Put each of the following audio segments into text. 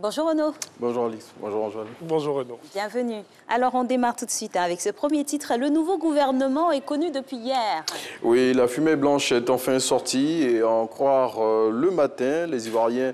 Bonjour Renaud. Bonjour Alix, bonjour Antoine. Bonjour Renaud. Bienvenue. Alors on démarre tout de suite avec ce premier titre. Le nouveau gouvernement est connu depuis hier. Oui, la fumée blanche est enfin sortie et à en croire le matin, les Ivoiriens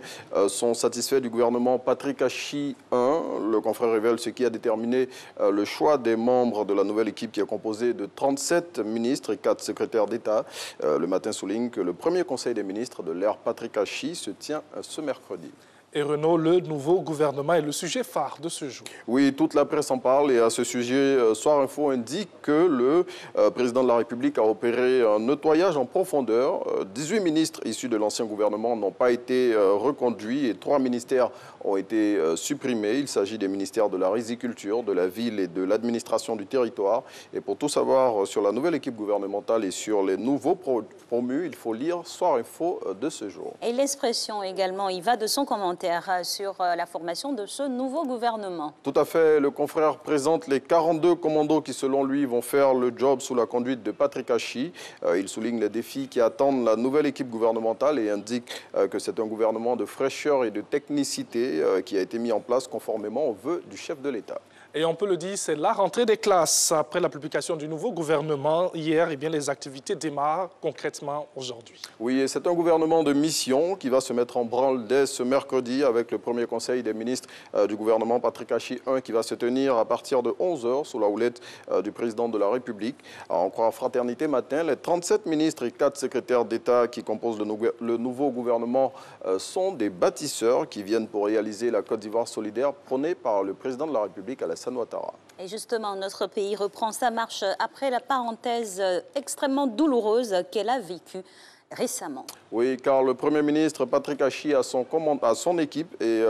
sont satisfaits du gouvernement Patrick Achi I. Le confrère révèle ce qui a déterminé le choix des membres de la nouvelle équipe qui est composée de 37 ministres et 4 secrétaires d'État. Le matin souligne que le premier conseil des ministres de l'ère Patrick Achi se tient ce mercredi. Et Renaud, le nouveau gouvernement est le sujet phare de ce jour. Oui, toute la presse en parle et à ce sujet, Soir Info indique que le président de la République a opéré un nettoyage en profondeur. 18 ministres issus de l'ancien gouvernement n'ont pas été reconduits et 3 ministères ont été supprimés. Il s'agit des ministères de la riziculture, de la ville et de l'administration du territoire. Et pour tout savoir sur la nouvelle équipe gouvernementale et sur les nouveaux promus, il faut lire Soir Info de ce jour. Et l'expression également, il va de son commentaire sur la formation de ce nouveau gouvernement. Tout à fait. Le confrère présente les 42 commandos qui, selon lui, vont faire le job sous la conduite de Patrick Achi. Il souligne les défis qui attendent la nouvelle équipe gouvernementale et indique que c'est un gouvernement de fraîcheur et de technicité qui a été mis en place conformément aux vœux du chef de l'État. Et on peut le dire, c'est la rentrée des classes. Après la publication du nouveau gouvernement hier, eh bien, les activités démarrent concrètement aujourd'hui. Oui, et c'est un gouvernement de mission qui va se mettre en branle dès ce mercredi avec le premier conseil des ministres du gouvernement Patrick Achi I qui va se tenir à partir de 11h sous la houlette du président de la République. À en croire Fraternité Matin, les 37 ministres et 4 secrétaires d'État qui composent le nouveau gouvernement sont des bâtisseurs qui viennent pour réaliser la Côte d'Ivoire solidaire prônée par le président de la République, Alassane Ouattara. Et justement, notre pays reprend sa marche après la parenthèse extrêmement douloureuse qu'elle a vécue récemment. Oui, car le Premier ministre Patrick Achi a son équipe et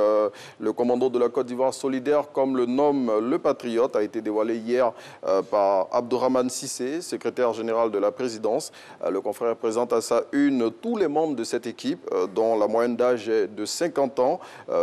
le commando de la Côte d'Ivoire solidaire, comme le nomme le Patriote, a été dévoilé hier par Abdourahmane Cissé, secrétaire général de la présidence. Le confrère présente à sa une tous les membres de cette équipe, dont la moyenne d'âge est de 50 ans,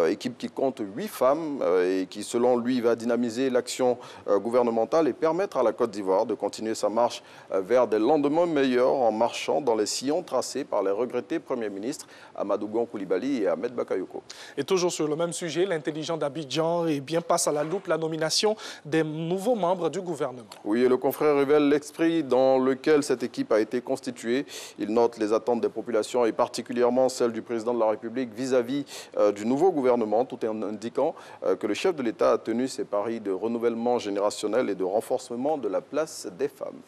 équipe qui compte 8 femmes et qui, selon lui, va dynamiser l'action gouvernementale et permettre à la Côte d'Ivoire de continuer sa marche vers des lendemains meilleurs en marchant dans les sillons tracés par les regrettés premiers ministres Amadou Gon Coulibaly et Ahmed Bakayoko. Et toujours sur le même sujet, l'intelligent d'Abidjan passe à la loupe la nomination des nouveaux membres du gouvernement. Oui, et le confrère révèle l'esprit dans lequel cette équipe a été constituée. Il note les attentes des populations et particulièrement celles du président de la République vis-à-vis du nouveau gouvernement, tout en indiquant que le chef de l'État a tenu ses paris de renouvellement générationnel et de renforcement de la place des femmes.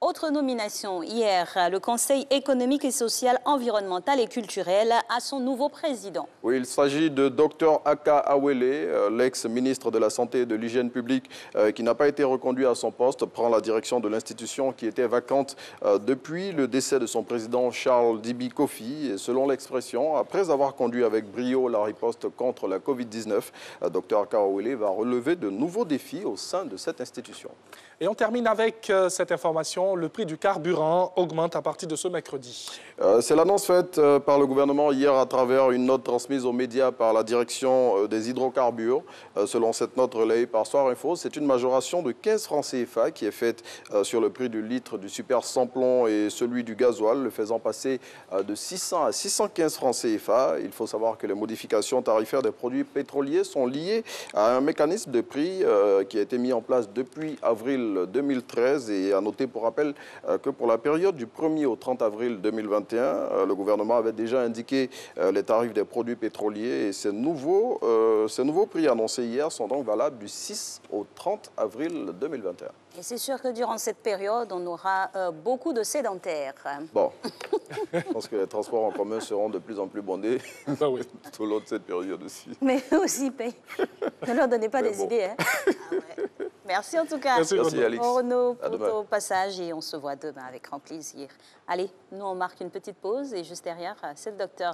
Autre nomination, hier, le Conseil économique et social, environnemental et culturel a son nouveau président. Oui, il s'agit de Dr Aka Awele, l'ex-ministre de la Santé et de l'Hygiène publique, qui n'a pas été reconduit à son poste, prend la direction de l'institution qui était vacante depuis le décès de son président Charles Dibi Kofi. Et selon l'expression, après avoir conduit avec brio la riposte contre la Covid-19, Dr Aka Awele va relever de nouveaux défis au sein de cette institution. Et on termine avec cette information. Le prix du carburant augmente à partir de ce mercredi. C'est l'annonce faite par le gouvernement hier à travers une note transmise aux médias par la direction des hydrocarbures. Selon cette note relayée par Soir Info, c'est une majoration de 15 francs CFA qui est faite sur le prix du litre du super sans-plomb et celui du gasoil, le faisant passer de 600 à 615 francs CFA. Il faut savoir que les modifications tarifaires des produits pétroliers sont liées à un mécanisme de prix qui a été mis en place depuis avril 2013 et à noter pour rappel que pour la période du 1er au 30 avril 2021, le gouvernement avait déjà indiqué les tarifs des produits pétroliers et ces nouveaux prix annoncés hier sont donc valables du 6 au 30 avril 2021. Et c'est sûr que durant cette période, on aura beaucoup de sédentaires. Bon, je pense que les transports en commun seront de plus en plus bondés Ah oui. tout au long de cette période aussi. Mais eux aussi payent. Ne leur donnez pas des idées. Hein. Ah ouais. Merci en tout cas. Merci, Alix. Renaud, À pour demain. ton passage et on se voit demain avec grand plaisir. Allez, nous on marque une petite pause et juste derrière, c'est le docteur